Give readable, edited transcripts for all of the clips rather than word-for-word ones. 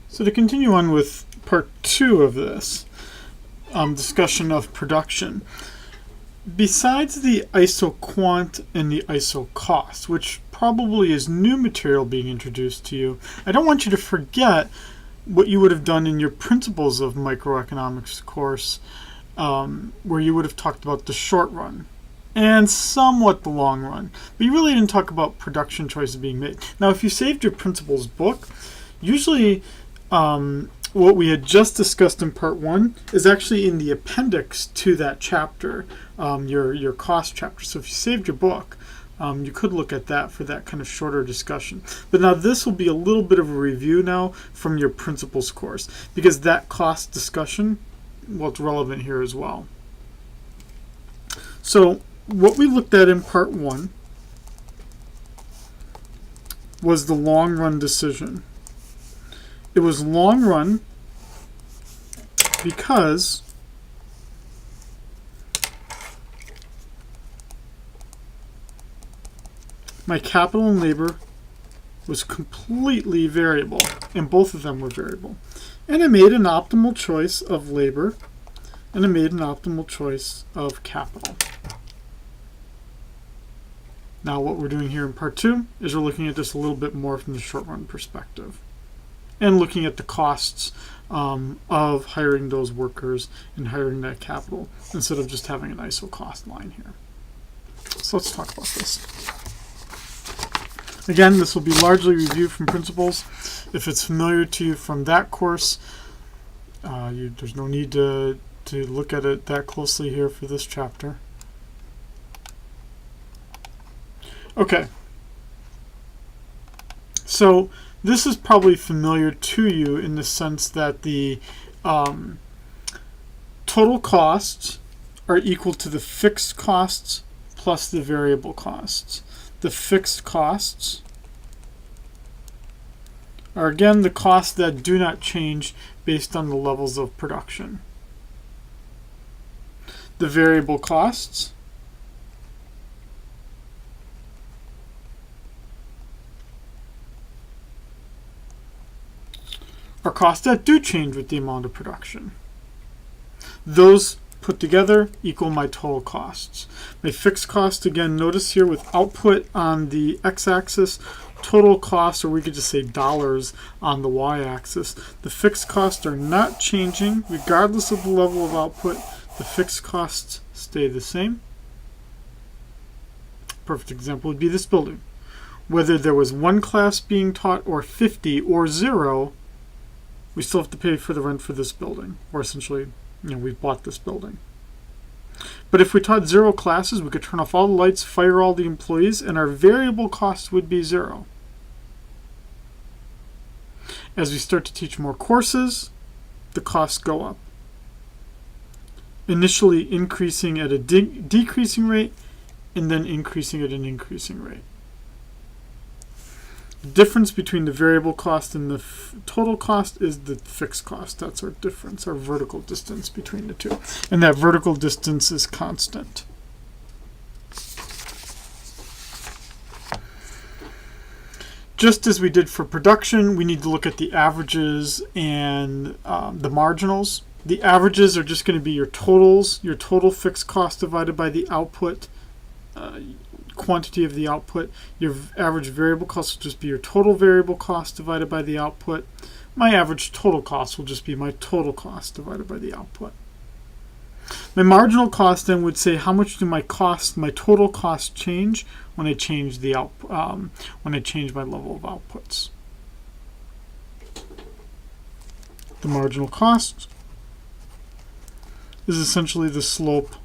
So to continue on with part 2 of this discussion of production, besides the ISO quant and the ISO cost, which probably is new material being introduced to you, I don't want you to forget what you would have done in your Principles of Microeconomics course, where you would have talked about the short run and somewhat the long run, but you really didn't talk about production choices being made. Now, if you saved your Principles book, usually what we had just discussed in part 1 is actually in the appendix to that chapter, your cost chapter. So if you saved your book, you could look at that for that kind of shorter discussion. But now this will be a little bit of a review now from your Principles course, because that cost discussion, well, it's relevant here as well. So what we looked at in part 1 was the long run decision. It was long run because my capital and labor was completely variable, and both of them were variable. And I made an optimal choice of labor, and I made an optimal choice of capital. Now what we're doing here in part 2 is we're looking at this a little bit more from the short run perspective, and looking at the costs of hiring those workers and hiring that capital instead of just having an ISO cost line here. So let's talk about this. Again, this will be largely reviewed from Principles. If it's familiar to you from that course, there's no need to look at it that closely here for this chapter. Okay. So this is probably familiar to you in the sense that the total costs are equal to the fixed costs plus the variable costs. The fixed costs are, again, the costs that do not change based on the levels of production. The variable costs are costs that do change with the amount of production. Those put together equal my total costs. My fixed cost, again, notice here with output on the x-axis, total cost, or we could just say dollars on the y-axis. The fixed costs are not changing regardless of the level of output. The fixed costs stay the same. Perfect example would be this building. Whether there was one class being taught or 50 or 0, we still have to pay for the rent for this building, or essentially, we've bought this building. But if we taught 0 classes, we could turn off all the lights, fire all the employees, and our variable cost would be 0. As we start to teach more courses, the costs go up, initially increasing at a decreasing rate and then increasing at an increasing rate. The difference between the variable cost and the total cost is the fixed cost. That's our difference, our vertical distance between the two. And that vertical distance is constant. Just as we did for production, we need to look at the averages and the marginals. The averages are just going to be your totals, your total fixed cost divided by the output quantity of the output. Your average variable cost will just be your total variable cost divided by the output. My average total cost will just be my total cost divided by the output. My marginal cost then would say how much do my total cost change when I change the when I change my level of outputs. The marginal cost is essentially the slope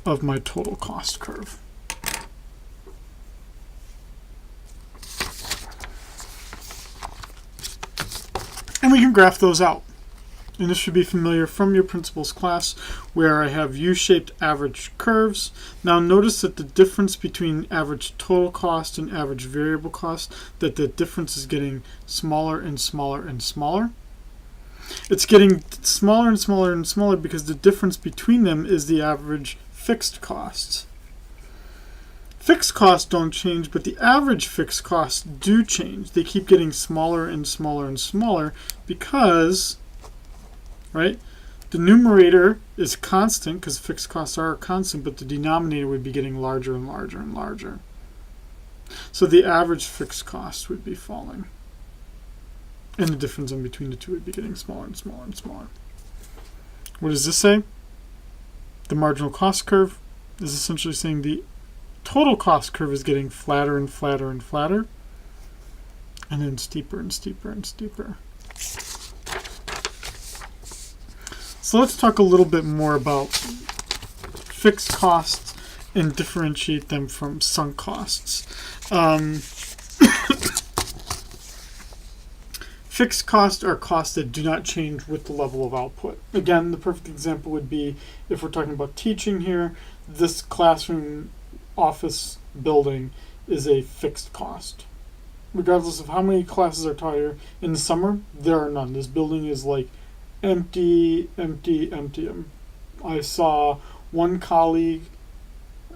of my total cost curve. And we can graph those out. And this should be familiar from your Principles class, where I have U-shaped average curves. Now notice that the difference between average total cost and average variable cost, that the difference is getting smaller and smaller and smaller. It's getting smaller and smaller and smaller because the difference between them is the average fixed costs. Fixed costs don't change, but the average fixed costs do change. They keep getting smaller and smaller and smaller because, right, the numerator is constant because fixed costs are constant, but the denominator would be getting larger and larger and larger. So the average fixed cost would be falling. And the difference in between the two would be getting smaller and smaller and smaller. What does this say? The marginal cost curve is essentially saying the total cost curve is getting flatter and flatter and flatter, and then steeper and steeper and steeper. So let's talk a little bit more about fixed costs and differentiate them from sunk costs. Fixed costs are costs that do not change with the level of output. Again, the perfect example would be if we're talking about teaching here, this classroom office building is a fixed cost. Regardless of how many classes are taught here, in the summer, there are none. This building is like empty, empty, empty. I saw one colleague,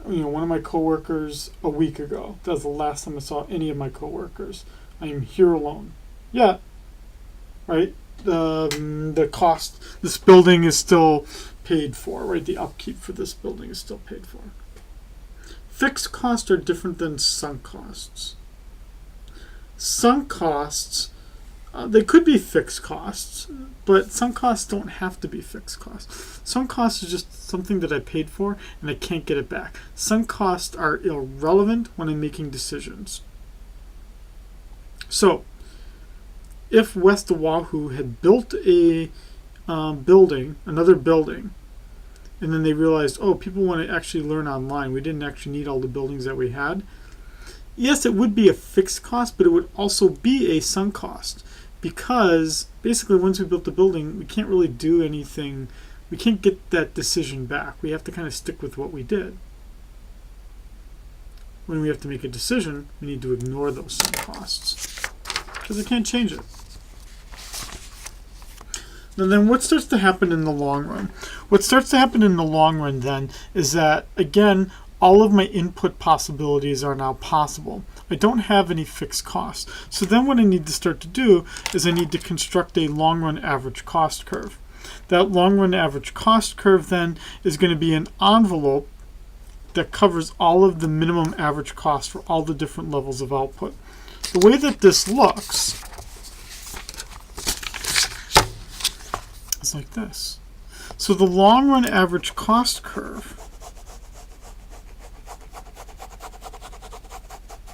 one of my coworkers a week ago. That was the last time I saw any of my coworkers. I am here alone. Yeah, right? The cost, this building is still paid for, right? The upkeep for this building is still paid for. Fixed costs are different than sunk costs. Sunk costs, they could be fixed costs, but sunk costs don't have to be fixed costs. Sunk costs is just something that I paid for and I can't get it back. Sunk costs are irrelevant when I'm making decisions. So, if West Oahu had built a another building, and then they realized, oh, people want to actually learn online. We didn't actually need all the buildings that we had. Yes, it would be a fixed cost, but it would also be a sunk cost. Because basically once we built the building, we can't really do anything. We can't get that decision back. We have to kind of stick with what we did. When we have to make a decision, we need to ignore those sunk costs. Because we can't change it. And then what starts to happen in the long run? What starts to happen in the long run then is that, again, all of my input possibilities are now possible. I don't have any fixed costs. So then what I need to start to do is I need to construct a long run average cost curve. That long run average cost curve then is going to be an envelope that covers all of the minimum average cost for all the different levels of output. The way that this looks is like this. So the long run average cost curve,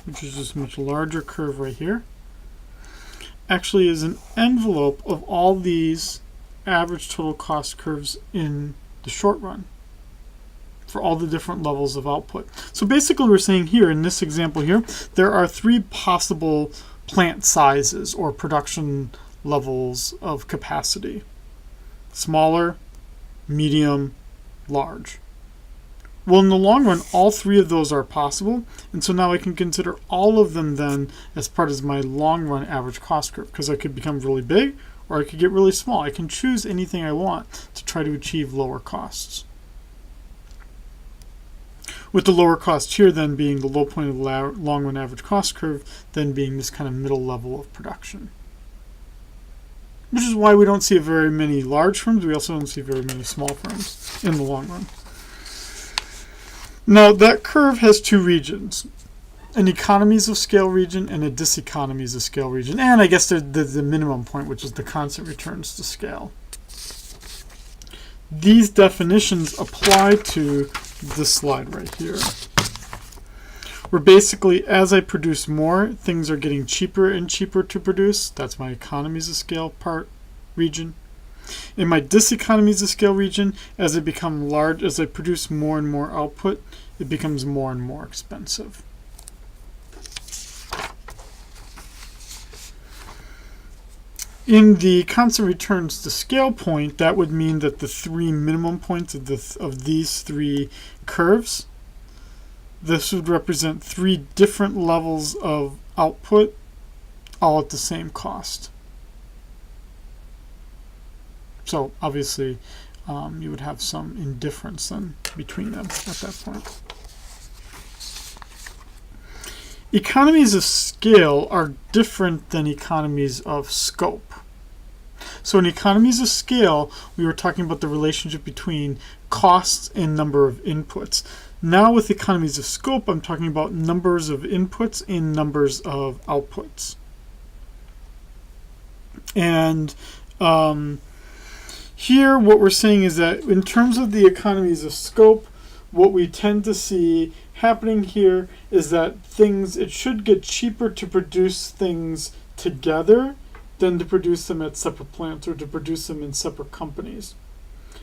which is this much larger curve right here, actually is an envelope of all these average total cost curves in the short run for all the different levels of output. So basically we're saying here in this example here, there are three possible plant sizes or production levels of capacity. Smaller, medium, large. Well, in the long run, all three of those are possible, and so now I can consider all of them then as part of my long run average cost curve, because I could become really big or I could get really small. I can choose anything I want to try to achieve lower costs. With the lower cost here then being the low point of the long run average cost curve, then being this kind of middle level of production. Which is why we don't see very many large firms. We also don't see very many small firms in the long run. Now, that curve has two regions, an economies of scale region and a diseconomies of scale region. And I guess the minimum point, which is the constant returns to scale. These definitions apply to this slide right here. Where basically, as I produce more, things are getting cheaper and cheaper to produce. That's my economies of scale part region. In my diseconomies of scale region, as I become large, as I produce more and more output, it becomes more and more expensive. In the constant returns to scale point, that would mean that the three minimum points of these three curves, this would represent three different levels of output, all at the same cost. So obviously, you would have some indifference then between them at that point. economies of scale are different than economies of scope. So in economies of scale, we were talking about the relationship between costs and number of inputs. Now with economies of scope, I'm talking about numbers of inputs and numbers of outputs. And here what we're saying is that in terms of the economies of scope, what we tend to see happening here is that it should get cheaper to produce things together than to produce them at separate plants or to produce them in separate companies.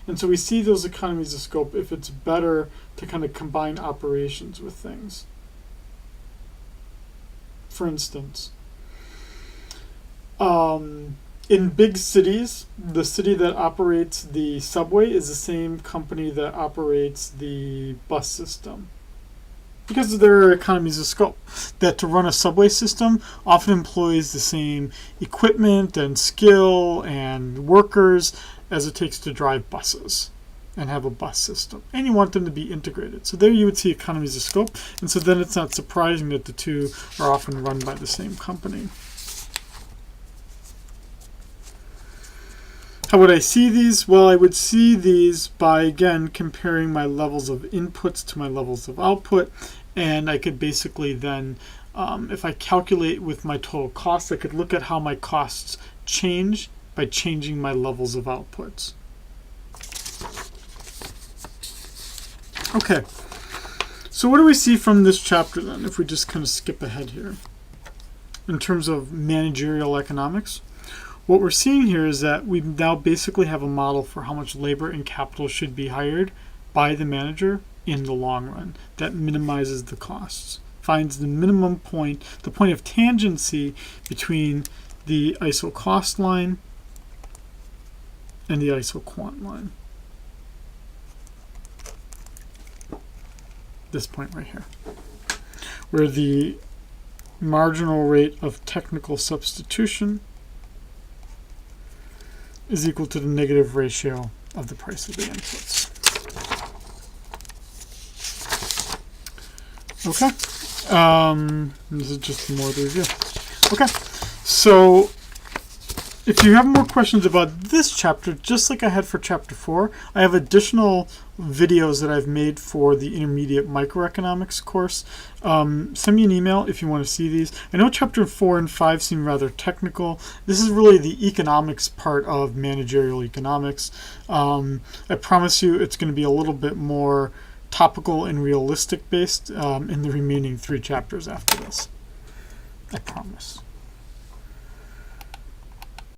And so we see those economies of scope if it's better to kind of combine operations with things. For instance, in big cities, the city that operates the subway is the same company that operates the bus system. Because there are economies of scope. That to run a subway system often employs the same equipment and skill and workers as it takes to drive buses and have a bus system. And you want them to be integrated. So there you would see economies of scope. And so then it's not surprising that the two are often run by the same company. How would I see these? Well, I would see these by, again, comparing my levels of inputs to my levels of output. And I could basically then, if I calculate with my total costs, I could look at how my costs change by changing my levels of outputs. Okay, so what do we see from this chapter then, if we just kind of skip ahead here? In terms of managerial economics, what we're seeing here is that we now basically have a model for how much labor and capital should be hired by the manager in the long run. That minimizes the costs, finds the minimum point, the point of tangency between the ISO cost line and the ISO quant line. This point right here, where the marginal rate of technical substitution is equal to the negative ratio of the price of the inputs. Okay, this is just more of the review. Okay, so if you have more questions about this chapter, just like I had for Chapter 4, I have additional videos that I've made for the intermediate microeconomics course. Send me an email if you want to see these. I know Chapter 4 and 5 seem rather technical. This is really the economics part of managerial economics. I promise you it's going to be a little bit more topical and realistic based in the remaining 3 chapters after this. I promise.